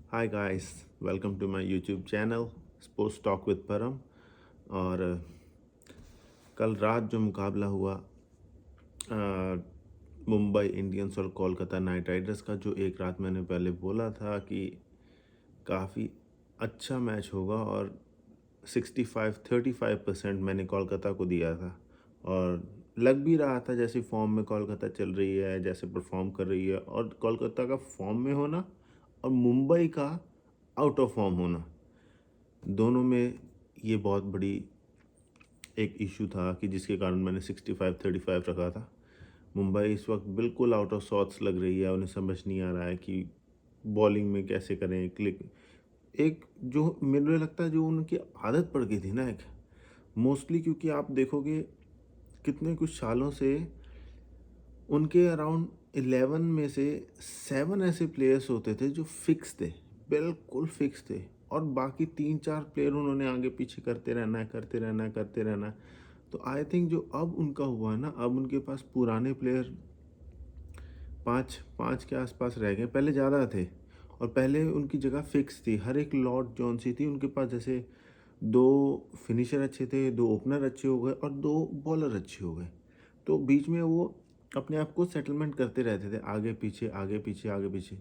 Hi guys, welcome to my YouTube channel sports talk with Param. और कल रात जो मुकाबला हुआ मुंबई इंडियंस और कोलकाता नाइट राइडर्स का, जो एक रात मैंने पहले बोला था कि काफ़ी अच्छा मैच होगा, और 35-35% मैंने कोलकाता को दिया था। और लग भी रहा था जैसे फॉर्म में कोलकाता चल रही है, जैसे परफॉर्म कर रही है, और कोलकाता का फॉर्म में होना और मुंबई का आउट ऑफ फॉर्म होना, दोनों में ये बहुत बड़ी एक इशू था कि जिसके कारण मैंने 65-35 रखा था। मुंबई इस वक्त बिल्कुल आउट ऑफ सॉर्ट्स लग रही है, उन्हें समझ नहीं आ रहा है कि बॉलिंग में कैसे करें क्लिक। एक जो मुझे लगता है जो उनकी आदत पड़ गई थी ना, एक मोस्टली, क्योंकि आप देखोगे कितने कुछ सालों से उनके अराउंड 11 में से 7 ऐसे प्लेयर्स होते थे जो फिक्स थे, बिल्कुल फिक्स थे। और बाकी 3-4 प्लेयर उन्होंने आगे पीछे करते रहना है, करते रहना है, करते रहना है। तो आई थिंक जो अब उनका हुआ है ना, अब उनके पास पुराने प्लेयर पाँच पाँच के आसपास रह गए, पहले ज़्यादा थे। और पहले उनकी जगह फिक्स थी, हर एक लॉर्ड जॉनसी थी उनके पास। जैसे दो फिनिशर अच्छे थे, दो ओपनर अच्छे हो गए और दो बॉलर अच्छे हो गए। तो बीच में वो अपने आप को सेटलमेंट करते रहते थे, आगे पीछे आगे पीछे आगे पीछे।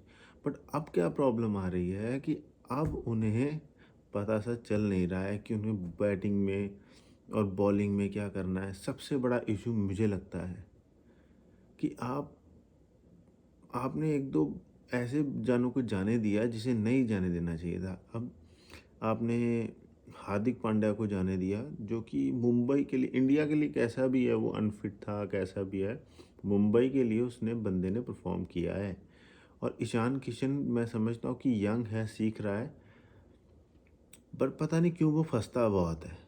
बट अब क्या प्रॉब्लम आ रही है कि अब उन्हें पता सा चल नहीं रहा है कि उन्हें बैटिंग में और बॉलिंग में क्या करना है। सबसे बड़ा इशू मुझे लगता है कि आपने एक दो ऐसे जानों को जाने दिया जिसे नहीं जाने देना चाहिए था। अब आपने हार्दिक पांड्या को जाने दिया, जो कि मुंबई के लिए, इंडिया के लिए कैसा भी है वो अनफिट था, कैसा भी है, मुंबई के लिए उसने बंदे ने परफॉर्म किया है। और ईशान किशन मैं समझता हूँ कि यंग है, सीख रहा है, पर पता नहीं क्यों वो फंसता बहुत है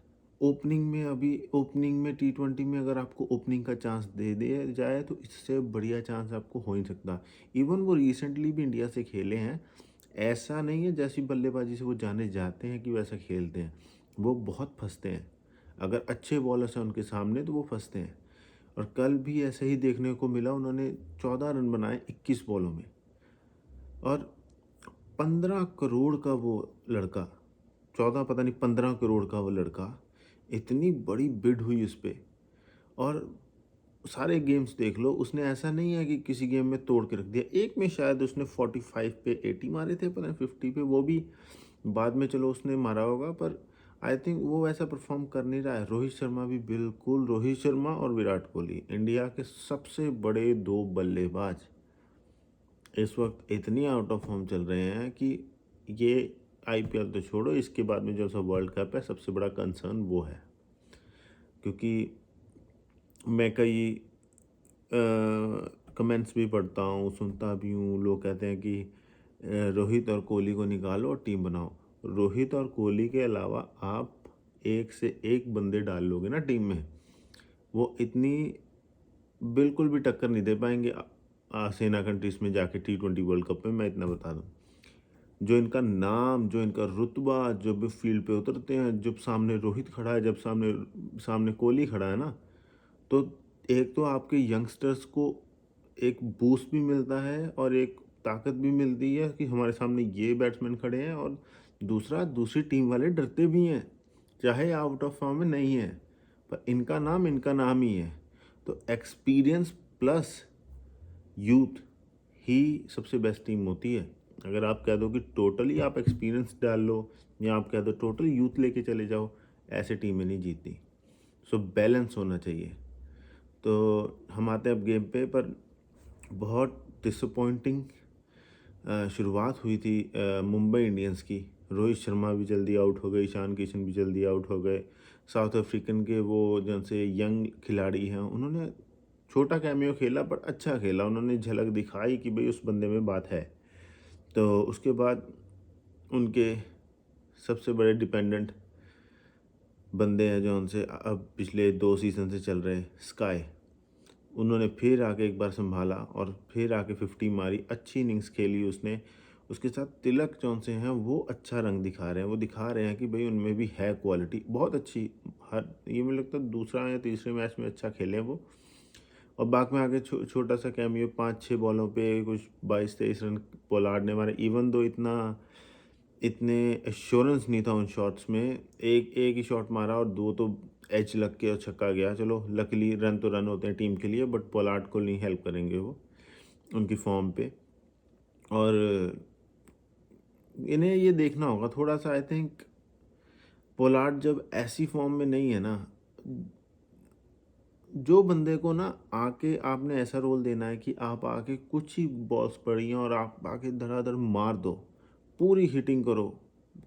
ओपनिंग में। अभी ओपनिंग में T20 में अगर आपको ओपनिंग का चांस दे दिया जाए तो इससे बढ़िया चांस आपको हो ही नहीं सकता। इवन वो रिसेंटली भी इंडिया से खेले हैं, ऐसा नहीं है जैसी बल्लेबाजी से वो जाने जाते हैं कि वैसा खेलते हैं। वो बहुत फंसते हैं, अगर अच्छे बॉलर्स हैं उनके सामने तो वो फंसते हैं। और कल भी ऐसे ही देखने को मिला, उन्होंने 14 रन बनाए 21 बॉलों में। और 15 करोड़ का वो लड़का, 14 पता नहीं 15 करोड़ का वो लड़का, इतनी बड़ी बिड हुई उस पर। और सारे गेम्स देख लो, उसने ऐसा नहीं है कि किसी गेम में तोड़ के रख दिया। एक में शायद उसने 45 पे 80 मारे थे, पता नहीं 50 पे, वो भी बाद में चलो उसने मारा होगा, पर आई थिंक वो वैसा परफॉर्म कर नहीं रहा है। रोहित शर्मा भी बिल्कुल, रोहित शर्मा और विराट कोहली इंडिया के सबसे बड़े दो बल्लेबाज इस वक्त इतनी आउट ऑफ फॉर्म चल रहे हैं कि ये आईपीएल तो छोड़ो, इसके बाद में जो सा वर्ल्ड कप है, सबसे बड़ा कंसर्न वो है। क्योंकि मैं कई कमेंट्स भी पढ़ता हूँ, सुनता भी हूँ, लोग कहते हैं कि रोहित और कोहली को निकालो और टीम बनाओ। रोहित और कोहली के अलावा आप एक से एक बंदे डाल लोगे ना टीम में, वो इतनी बिल्कुल भी टक्कर नहीं दे पाएंगे सेना कंट्रीज में जाके T20 वर्ल्ड कप में, मैं इतना बता दूं। जो इनका नाम, जो इनका रुतबा, जब भी फील्ड पे उतरते हैं, जब सामने रोहित खड़ा है, जब सामने सामने कोहली खड़ा है ना, तो एक तो आपके यंगस्टर्स को एक बूस्ट भी मिलता है और एक ताकत भी मिलती है कि हमारे सामने ये बैट्समैन खड़े हैं। और दूसरा, दूसरी टीम वाले डरते भी हैं, चाहे आउट ऑफ फॉर्म में नहीं है, पर इनका नाम ही है। तो एक्सपीरियंस प्लस यूथ ही सबसे बेस्ट टीम होती है। अगर आप कह दो कि टोटली आप एक्सपीरियंस डाल लो, या आप कह दो टोटल यूथ लेके चले जाओ, ऐसे टीमें नहीं जीतती। सो बैलेंस होना चाहिए। तो हम आते हैं अब गेम पे, पर बहुत डिसअपॉइंटिंग शुरुआत हुई थी मुंबई इंडियंस की। रोहित शर्मा भी जल्दी आउट हो गए, ईशान किशन भी जल्दी आउट हो गए। साउथ अफ्रीकन के वो जैसे यंग खिलाड़ी हैं, उन्होंने छोटा कैमियो खेला पर अच्छा खेला, उन्होंने झलक दिखाई कि भाई उस बंदे में बात है। तो उसके बाद उनके सबसे बड़े डिपेंडेंट बंदे हैं जो उनसे अब पिछले 2 सीज़न से चल रहे, स्काई, उन्होंने फिर आके एक बार संभाला और फिर आके 50 मारी, अच्छी इनिंग्स खेली उसने। उसके साथ तिलक जौन से हैं वो अच्छा रंग दिखा रहे हैं, वो दिखा रहे हैं कि भाई उनमें भी है क्वालिटी बहुत अच्छी। हर ये मुझे लगता है दूसरा या तीसरे मैच में अच्छा खेले वो। और बाद में आके छोटा सा कैमियो, 5-6 बॉलों पे कुछ 22-23 रन पोलार्ड ने मारे। इवन दो इतना इतने एश्योरेंस नहीं था उन शॉट्स में। एक एक ही शॉट मारा और 2 तो एज लग के और छक्का गया। चलो लकीली रन तो रन होते हैं टीम के लिए, बट पोलार्ड को नहीं हेल्प करेंगे वो उनकी फॉर्म पे। और इन्हें ये देखना होगा थोड़ा-सा, आई थिंक पोलार्ड जब ऐसी फॉर्म में नहीं है ना, जो बंदे को ना आके आपने ऐसा रोल देना है कि आप आके कुछ ही बॉल्स पड़ी हैं और आप आके धड़ाधड़ मार दो, पूरी हिटिंग करो,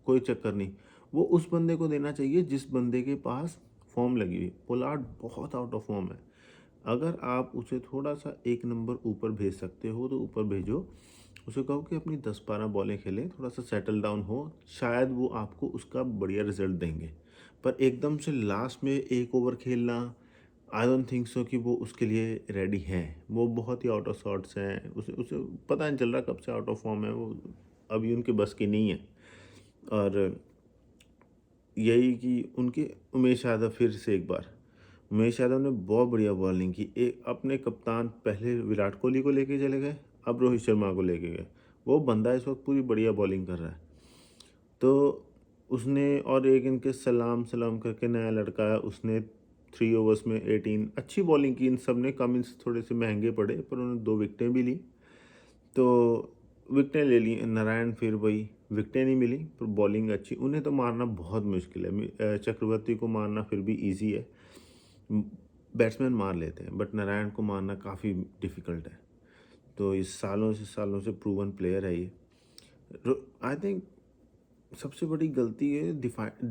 कोई चक्कर नहीं। वो उस बंदे को देना चाहिए जिस बंदे के पास फॉर्म लगी हुई है। पोलार्ड बहुत आउट ऑफ फॉर्म है। अगर आप उसे थोड़ा-सा 1 नंबर ऊपर भेज सकते हो तो ऊपर भेजो। उसे कहो कि अपनी 10-12 बॉलें खेले, थोड़ा-सा सेटल डाउन हो, शायद वो आपको उसका बढ़िया रिज़ल्ट देंगे। पर एकदम से लास्ट में 1 ओवर खेलना, आई डोंट थिंक सो कि वो उसके लिए रेडी हैं। वो बहुत ही आउट ऑफ सॉर्ट्स हैं। उसे उसे पता नहीं चल रहा कब से आउट ऑफ फॉर्म है वो, अभी उनके बस की नहीं है। और यही कि उनके उमेश यादव फिर से एक बार, उमेश यादव ने बहुत बढ़िया बॉलिंग की। एक अपने कप्तान पहले विराट कोहली को लेके चले गए, अब रोहित शर्मा को लेके गए। वो बंदा इस वक्त पूरी बढ़िया बॉलिंग कर रहा है। तो उसने, और एक इनके सलाम सलाम करके नया लड़का है, उसने 3 ओवर्स में 18 अच्छी बॉलिंग की। इन सब ने, कमिंस थोड़े से महंगे पड़े पर उन्होंने 2 विकेटें भी ली। तो विकेटें ले ली नारायण, फिर वही विकेटें नहीं मिली पर बॉलिंग अच्छी। उन्हें तो मारना बहुत मुश्किल है। चक्रवर्ती को मारना फिर भी इजी है, बैट्समैन मार लेते हैं, बट नारायण को मारना काफ़ी डिफ़िकल्ट है। तो इस सालों से प्रूवन प्लेयर है ये। आई थिंक सबसे बड़ी गलती है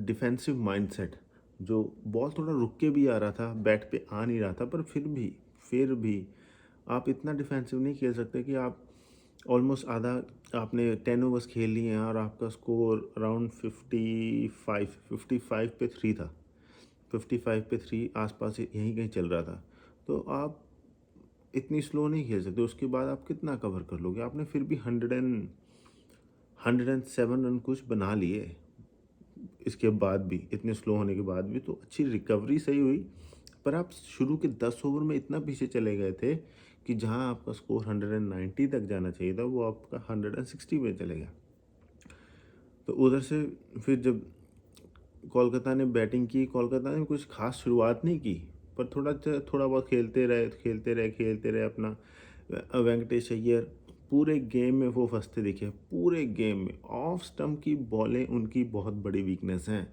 डिफेंसिव माइंडसेट। जो बॉल थोड़ा रुक के भी आ रहा था, बैट पे आ नहीं रहा था, पर फिर भी आप इतना डिफेंसिव नहीं खेल सकते कि आप ऑलमोस्ट आधा, आपने 10 ओवर्स खेल लिए हैं और आपका स्कोर अराउंड 55 पे 3 था। 55 पे 3 आसपास यहीं कहीं चल रहा था। तो आप इतनी स्लो नहीं खेल सकते। उसके बाद आप कितना कवर कर लोगे? आपने फिर भी 107 रन कुछ बना लिए। इसके बाद भी, इतने स्लो होने के बाद भी, तो अच्छी रिकवरी सही हुई। पर आप शुरू के 10 ओवर में इतना पीछे चले गए थे कि जहां आपका स्कोर 190 तक जाना चाहिए था, वो आपका 160 पे चले गया। तो उधर से फिर जब कोलकाता ने बैटिंग की, कोलकाता ने कुछ खास शुरुआत नहीं की, पर थोड़ा बहुत खेलते रहे अपना। वेंकटेश अय्यर पूरे गेम में वो फंसते दिखे, पूरे गेम में। ऑफ स्टंप की बॉलें उनकी बहुत बड़ी वीकनेस हैं।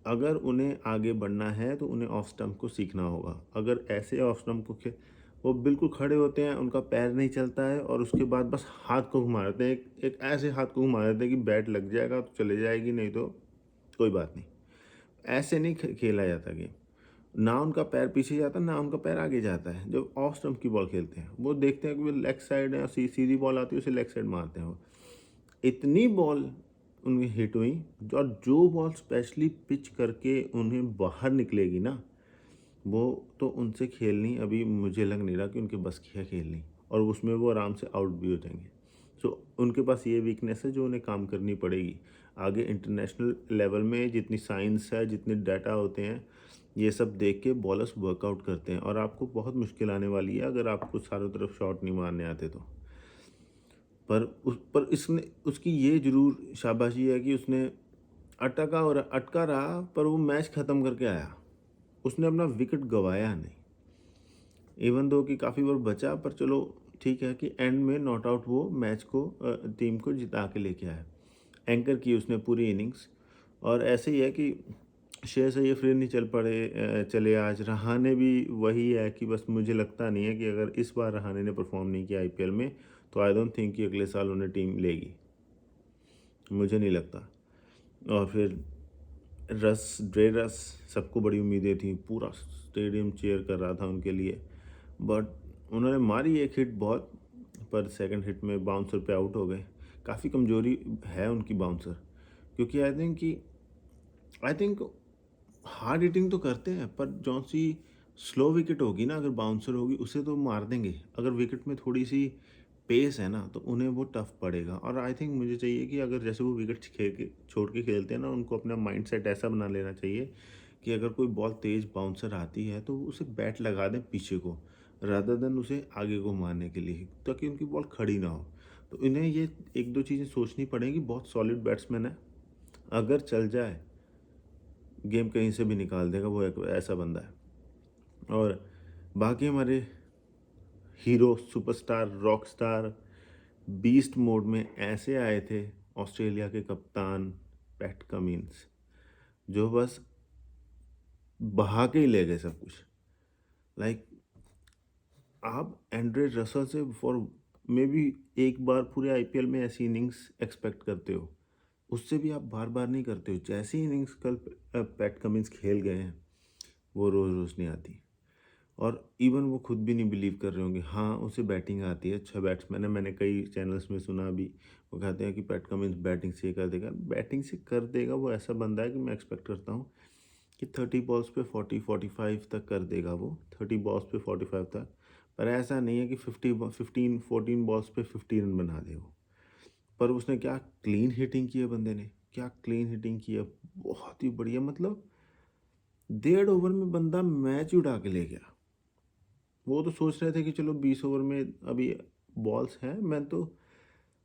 अगर उन्हें आगे बढ़ना है तो उन्हें ऑफ स्टंप को सीखना होगा। अगर ऐसे ऑफ स्टंप को वो बिल्कुल खड़े होते हैं, उनका पैर नहीं चलता है और उसके बाद बस हाथ को घुमा देते हैं, एक ऐसे हाथ को घुमा देते हैं कि बैट लग जाएगा तो चले जाएगी, नहीं तो कोई बात नहीं। ऐसे नहीं खेला जाता गेम। ना उनका पैर पीछे जाता, ना उनका पैर आगे जाता है। जब ऑफ स्टंप की बॉल खेलते हैं, वो देखते हैं कि वो लेग साइड है, सीधी बॉल आती है, उसे लेग साइड मारते हैं वो। इतनी बॉल उनकी हिट हुई, और जो बॉल स्पेशली पिच करके उन्हें बाहर निकलेगी ना, वो तो उनसे खेलनी अभी मुझे लग नहीं रहा कि उनके बस की है खेलनी, और उसमें वो आराम से आउट भी हो जाएंगे। सो उनके पास ये वीकनेस है जो उन्हें काम करनी पड़ेगी। आगे इंटरनेशनल लेवल में जितनी साइंस है, जितने डाटा होते हैं, ये सब देख के बॉलर्स वर्कआउट करते हैं, और आपको बहुत मुश्किल आने वाली है अगर आपको चारों तरफ शॉट नहीं मारने आते तो। पर इसने, उसकी ये ज़रूर शाबाशी है कि उसने अटका रहा, पर वो मैच ख़त्म करके आया। उसने अपना विकेट गंवाया नहीं। इवन दो कि काफ़ी बार बचा, पर चलो ठीक है कि एंड में नॉट आउट वो मैच को, टीम को जिता के लेके आया। एंकर की उसने पूरी इनिंग्स। और ऐसे ही है कि श्रेयस अय्यर फिर नहीं चले आज। रहाणे भी वही है कि बस मुझे लगता नहीं है कि अगर इस बार रहाणे ने परफॉर्म नहीं किया आईपीएल में, तो आई डोंट थिंक कि अगले साल उन्हें टीम लेगी, मुझे नहीं लगता। और फिर रस सबको बड़ी उम्मीदें थी, पूरा स्टेडियम चीयर कर रहा था उनके लिए, बट उन्होंने मारी एक हिट बहुत, पर सेकंड हिट में बाउंसर पे आउट हो गए। काफ़ी कमजोरी है उनकी बाउंसर, क्योंकि आई थिंक हार्ड हिटिंग तो करते हैं, पर जौन सी स्लो विकेट होगी ना, अगर बाउंसर होगी उसे तो मार देंगे। अगर विकेट में थोड़ी सी पेस है ना, तो उन्हें वो टफ पड़ेगा। और आई थिंक मुझे चाहिए कि अगर जैसे वो विकेट छोड़ के खेलते हैं ना, उनको अपना माइंड सेट ऐसा बना लेना चाहिए कि अगर कोई बॉल तेज़ बाउंसर आती है तो उसे बैट लगा दें पीछे को, रादर देन उसे आगे को मारने के लिए, ताकि उनकी बॉल खड़ी ना हो। तो इन्हें ये एक दो चीज़ें सोचनी पड़ेंगी। बहुत सॉलिड बैट्समैन है, अगर चल जाए गेम कहीं से भी निकाल देगा, वो एक ऐसा बंदा है। और बाकी हमारे hero, superstar, rock star, beast mode में ऐसे आए थे ऑस्ट्रेलिया के कप्तान पैट कमिंस, जो बस बहा के ही ले गए सब कुछ। लाइक आप एंड्रे रसल से फॉर मे बी एक बार पूरे आईपीएल में ऐसी इनिंग्स एक्सपेक्ट करते हो, उससे भी आप बार बार नहीं करते हो। जैसी इनिंग्स कल पैट कमिंस खेल गए हैं, वो रोज़ रोज़ नहीं आती। और इवन वो खुद भी नहीं बिलीव कर रहे होंगे। हाँ, उसे बैटिंग आती है, अच्छा बैट्समैन है, मैंने कई चैनल्स में सुना भी, वो कहते हैं कि पैट कमिंस बैटिंग से कर देगा। बैटिंग से कर देगा, वो ऐसा बंदा है कि मैं एक्सपेक्ट करता हूँ कि 30 बॉल्स पे 40-45 तक कर देगा वो, 30 बॉल्स पे 45 तक। पर ऐसा नहीं है कि 14 बॉल्स पे 50 रन बना दे वो। पर उसने क्या क्लीन हिटिंग की है बंदे ने, क्या क्लीन हिटिंग की है, बहुत ही बढ़िया। मतलब 1.5 ओवर में बंदा मैच उड़ा के ले गया। वो तो सोच रहे थे कि चलो 20 ओवर में अभी बॉल्स हैं, मैं तो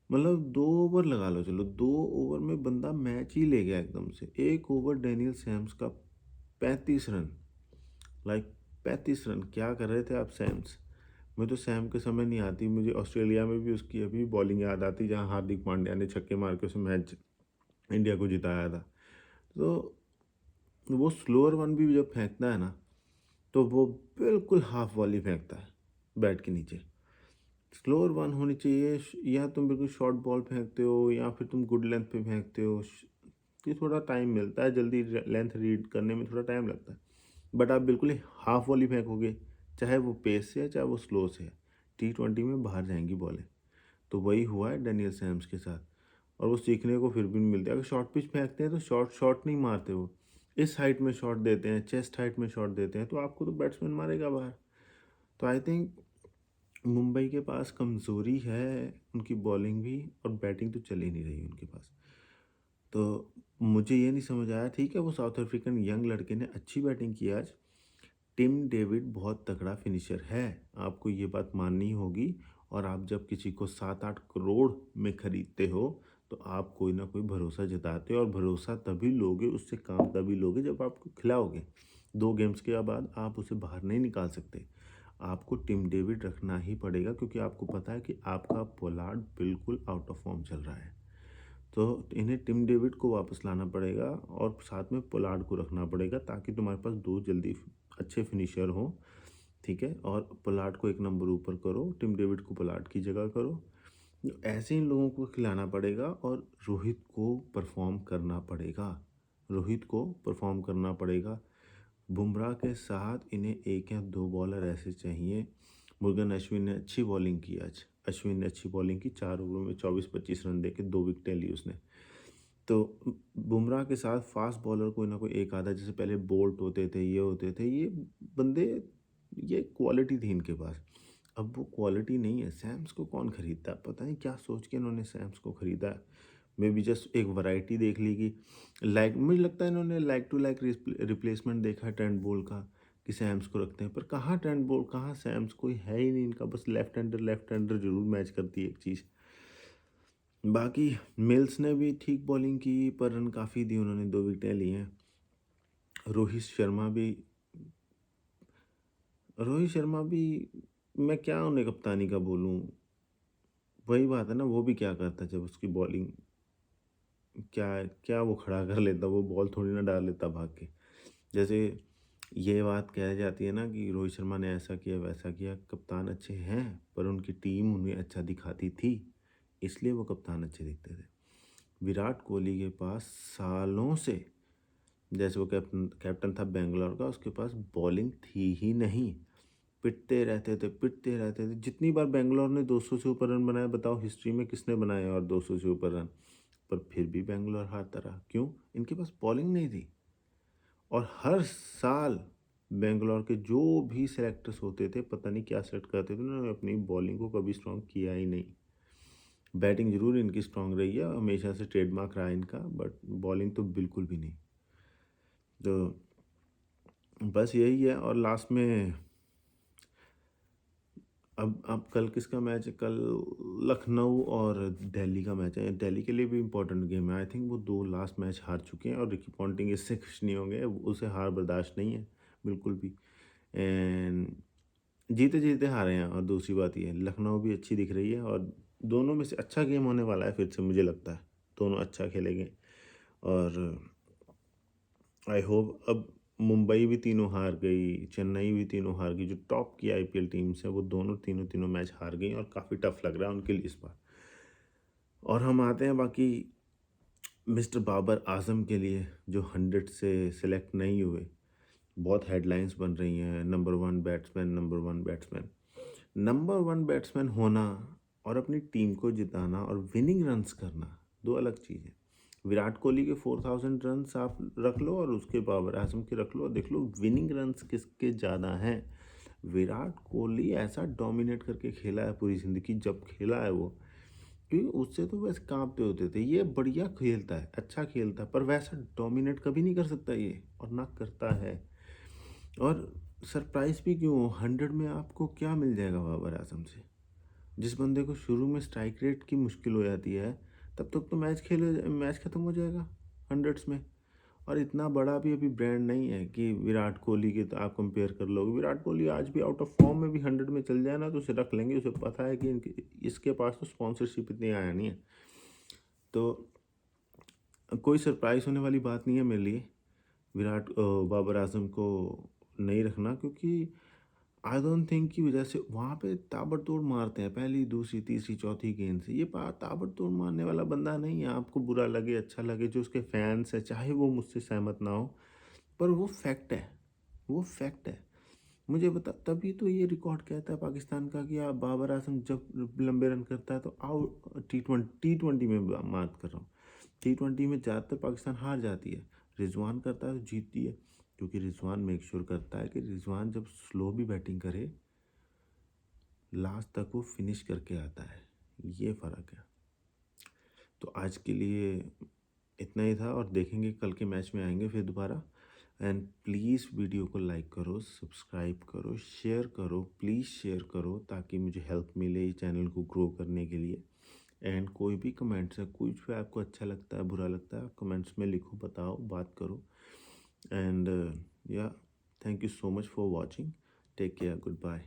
मतलब 2 ओवर लगा लो, चलो 2 ओवर में बंदा मैच ही ले गया एकदम से। एक ओवर डेनियल सैम्स का 35 रन। लाइक 35 रन क्या कर रहे थे आप सैम्स। मुझे तो सैम के समय नहीं आती, मुझे ऑस्ट्रेलिया में भी उसकी अभी बॉलिंग याद आती, जहाँ हार्दिक पांड्या ने छक्के मार के उसे मैच इंडिया को जिताया था। तो वो स्लोअर वन भी जब फेंकता है ना, तो वो बिल्कुल हाफ वॉली फेंकता है बैट के नीचे। स्लोअर वन होनी चाहिए, या तुम बिल्कुल शॉर्ट बॉल फेंकते हो या फिर तुम गुड लेंथ पे फेंकते हो, कि थोड़ा टाइम मिलता है, जल्दी लेंथ रीड करने में थोड़ा टाइम लगता है। बट आप बिल्कुल ही हाफ वॉली फेंकोगे, चाहे वो पेस से है चाहे वो स्लो से है, T20 में बाहर जाएंगी बॉलें। तो वही हुआ है डेनियल सैम्स के साथ। और वो सीखने को फिर भी नहीं मिलता। अगर शॉर्ट पिच फेंकते हैं तो शॉर्ट शॉट नहीं मारते वो, इस हाइट में शॉट देते हैं, चेस्ट हाइट में शॉट देते हैं, तो आपको तो बैट्समैन मारेगा बाहर। तो आई थिंक मुंबई के पास कमज़ोरी है उनकी बॉलिंग भी, और बैटिंग तो चल ही नहीं रही उनके पास। तो मुझे ये नहीं समझ आया, ठीक है वो साउथ अफ्रीकन यंग लड़के ने अच्छी बैटिंग की आज। टिम डेविड बहुत तगड़ा फिनिशर है, आपको ये बात माननी होगी। और आप जब किसी को 7-8 करोड़ में ख़रीदते हो, तो आप कोई ना कोई भरोसा जताते हो, और भरोसा तभी लोगे, उससे काम तभी लोगे जब आपको खिलाओगे। 2 गेम्स के बाद आप उसे बाहर नहीं निकाल सकते। आपको टिम डेविड रखना ही पड़ेगा, क्योंकि आपको पता है कि आपका पोलार्ड बिल्कुल आउट ऑफ फॉर्म चल रहा है। तो इन्हें टिम डेविड को वापस लाना पड़ेगा, और साथ में पोलार्ड को रखना पड़ेगा, ताकि तुम्हारे पास 2 जल्दी अच्छे फिनिशर हों। ठीक है, और पोलार्ड को 1 नंबर ऊपर करो, टिम डेविड को पोलार्ड की जगह करो। तो ऐसे इन लोगों को खिलाना पड़ेगा, और रोहित को परफॉर्म करना पड़ेगा, रोहित को परफॉर्म करना पड़ेगा। बुमराह के साथ इन्हें 1 या 2 बॉलर ऐसे चाहिए। मुर्गन अश्विन ने अच्छी बॉलिंग की आज, अश्विन ने अच्छी बॉलिंग की, 4 ओवर में 24-25 रन देके 2 विकेटें ली उसने। तो बुमराह के साथ फास्ट बॉलर कोई ना कोई एक आधा, जैसे पहले बोल्ट होते थे, ये होते थे, ये बंदे, ये क्वालिटी थी इनके पास। अब वो क्वालिटी नहीं है। सैम्स को कौन खरीदता है, पता नहीं क्या सोच के इन्होंने सैम्स को खरीदा है। मे बी जस्ट एक वैरायटी देख ली कि लाइक, मुझे लगता है इन्होंने लाइक टू लाइक रिप्लेसमेंट देखा है ट्रेंट बोल्ट का, कि सैम्स को रखते हैं। पर कहाँ ट्रेंट बोल्ट, कहाँ सैम्स, कोई है ही नहीं इनका। बस लेफ्ट हैंडर जरूर मैच करती है एक चीज़। बाकी मिल्स ने भी ठीक बॉलिंग की, पर रन काफ़ी दी उन्होंने, 2 विकेटें ली हैं। रोहित शर्मा भी, रोहित शर्मा भी, मैं क्या उन्हें कप्तानी का बोलूँ। वही बात है ना, वो भी क्या करता जब उसकी बॉलिंग, क्या क्या वो खड़ा कर लेता, वो बॉल थोड़ी ना डाल लेता भाग के। जैसे ये बात कह जाती है ना कि रोहित शर्मा ने ऐसा किया वैसा किया, कप्तान अच्छे हैं पर उनकी टीम उन्हें अच्छा दिखाती थी, इसलिए वो कप्तान अच्छे दिखते थे। विराट कोहली के पास सालों से, जैसे वो कैप्टन कैप्टन था बेंगलोर का, उसके पास बॉलिंग थी ही नहीं। पिटते रहते थे। जितनी बार बेंगलोर ने 200 से ऊपर रन बनाए, बताओ हिस्ट्री में किसने बनाए और 200 से ऊपर रन। पर फिर भी बेंगलोर हारता रहा, क्यों? इनके पास बॉलिंग नहीं थी। और हर साल बेंगलोर के जो भी सेलेक्टर्स होते थे, पता नहीं क्या सेलेक्ट करते थे, उन्होंने अपनी बॉलिंग को कभी स्ट्रॉन्ग किया ही नहीं। बैटिंग जरूर इनकी स्ट्रॉन्ग रही है, हमेशा से ट्रेडमार्क रहा इनका, बट बॉलिंग तो बिल्कुल भी नहीं। तो बस यही है। और लास्ट में अब कल किसका मैच है? कल लखनऊ और दिल्ली का मैच है। दिल्ली के लिए भी इम्पोर्टेंट गेम है। आई थिंक वो 2 लास्ट मैच हार चुके हैं और रिकी पॉन्टिंग इससे खुश नहीं होंगे। उसे हार बर्दाश्त नहीं है बिल्कुल भी। एंड जीते-जीते हारे हैं। और दूसरी बात ये है, लखनऊ भी अच्छी दिख रही है और दोनों में से अच्छा गेम होने वाला है फिर से, मुझे लगता है। दोनों अच्छा खेलेंगे और आई होप। अब मुंबई भी तीनों हार गई, चेन्नई भी तीनों हार गई। जो टॉप की आईपीएल टीम्स हैं वो दोनों तीनों मैच हार गई और काफ़ी टफ लग रहा है उनके लिए इस बार। और हम आते हैं बाकी मिस्टर बाबर आजम के लिए, जो 100 से सिलेक्ट नहीं हुए। बहुत हेडलाइंस बन रही हैं, number 1 batsman, number 1 batsman. Number 1 batsman होना और अपनी टीम को जिताना और विनिंग रन्स करना, दो अलग चीज़ें। विराट कोहली के 4000 रन्स आप रख लो और उसके बाबर आजम के रख लो और देख लो विनिंग रन्स किसके ज़्यादा हैं। विराट कोहली ऐसा डोमिनेट करके खेला है पूरी ज़िंदगी, जब खेला है वो, क्योंकि उससे तो वैसे कांपते होते थे। ये बढ़िया खेलता है, अच्छा खेलता है, पर वैसा डोमिनेट कभी नहीं कर सकता ये, और ना करता है। और सरप्राइज भी क्यों, 100 में आपको क्या मिल जाएगा बाबर आजम से? जिस बंदे को शुरू में स्ट्राइक रेट की मुश्किल हो जाती है, तब तक तो मैच खत्म हो जाएगा 100s में। और इतना बड़ा भी अभी ब्रांड नहीं है कि विराट कोहली के तो आप कंपेयर कर लोगे। विराट कोहली आज भी आउट ऑफ फॉर्म में भी 100 में चल जाए ना तो उसे रख लेंगे। उसे पता है कि इसके पास तो स्पॉन्सरशिप इतनी आया नहीं है। तो कोई सरप्राइज होने वाली बात नहीं है मेरे लिए बाबर आजम को नहीं रखना, क्योंकि आई डोंट थिंक की वजह से वहाँ पे ताबड़तोड़ मारते हैं पहली, दूसरी, तीसरी, चौथी गेंद से। ये ताबड़तोड़ मारने वाला बंदा नहीं है। आपको बुरा लगे, अच्छा लगे, जो उसके फैंस हैं चाहे वो मुझसे सहमत ना हो, पर वो फैक्ट है, वो फैक्ट है। मुझे बता, तभी तो ये रिकॉर्ड कहता है पाकिस्तान का कि आप बाबर आजम जब लंबे रन करता है तो आउट। टी ट्वेंटी में बात कर रहा हूँ। टी20 में ज़्यादातर पाकिस्तान हार जाती है, रिजवान करता है तो जीतती है, क्योंकि रिजवान मेक श्योर करता है कि रिजवान जब स्लो भी बैटिंग करे लास्ट तक वो फिनिश करके आता है। ये फ़र्क है। तो आज के लिए इतना ही था और देखेंगे कल के मैच में आएंगे फिर दोबारा। एंड प्लीज़ वीडियो को लाइक करो, सब्सक्राइब करो, शेयर करो, प्लीज़ शेयर करो, ताकि मुझे हेल्प मिले इस चैनल को ग्रो करने के लिए। एंड कोई भी कमेंट्स है, कुछ भी आपको अच्छा लगता है, बुरा लगता है, आप कमेंट्स में लिखो, बताओ, बात करो। And yeah thank you so much for watching. Take care, good bye.